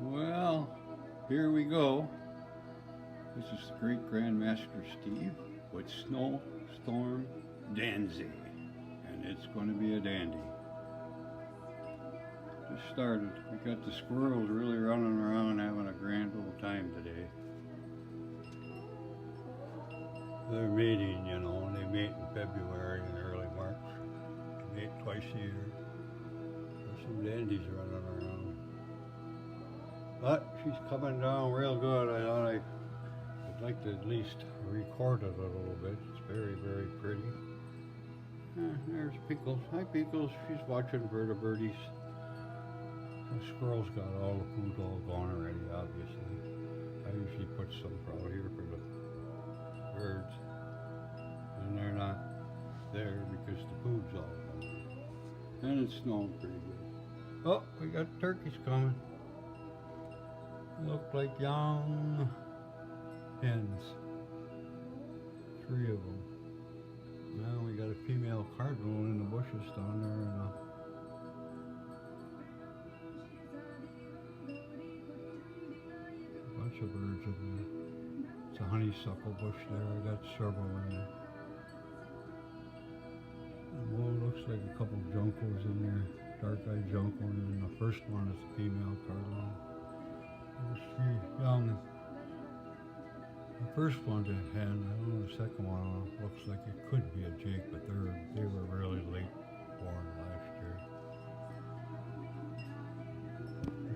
Well, here we go. This is the Great Grandmaster Steve with Snowstorm Danzy, and it's going to be a dandy. Just started. We got the squirrels really running around having a grand old time today. They're mating, you know, and they mate in February and early March. They mate twice a year. There's some dandies running around. But she's coming down real good. I thought I'd like to at least record it a little bit. It's very, very pretty. There's Pickles. Hi, Pickles. She's watching for the birdies. The squirrels got all the food all gone already, obviously. I usually put some out here for the birds. And they're not there because the food's all gone. And it's snowing pretty good. Oh, we got turkeys coming. Look like young hens. 3 of them. Now we got a female cardinal in the bushes down there and a bunch of birds in there. It's a honeysuckle bush there. I got several in there. And well, it looks like a couple of juncos in there. Dark-eyed junco, and then the first one is a female cardinal. There's 3 young. The first one's a hen. I don't know, the second one looks like it could be a jake, but they were really late born last year.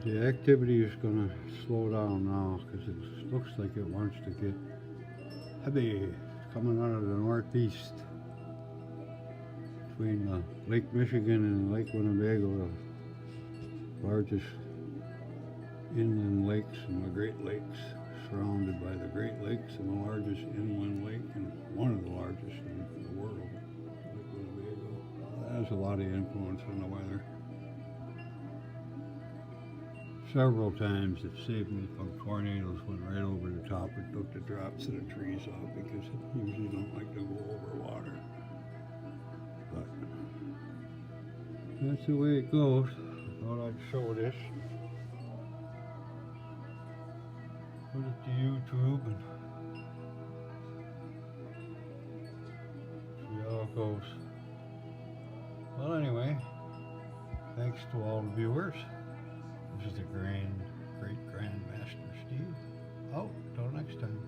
The activity is going to slow down now because it looks like it wants to get heavy. It's coming out of the northeast between Lake Michigan and Lake Winnebago, the largest inland lakes and the Great Lakes, surrounded by the Great Lakes and the largest inland lake and one of the largest in the world, Lake Winnebago. That has a lot of influence on the weather. Several times it saved me from tornadoes, went right over the top and took the drops of the trees off because I usually don't like to go over water. But that's the way it goes. I thought I'd show this. Put it to YouTube and see how it goes. Well, anyway, thanks to all the viewers. This is the Great Grandmaster Steve. Oh, till next time.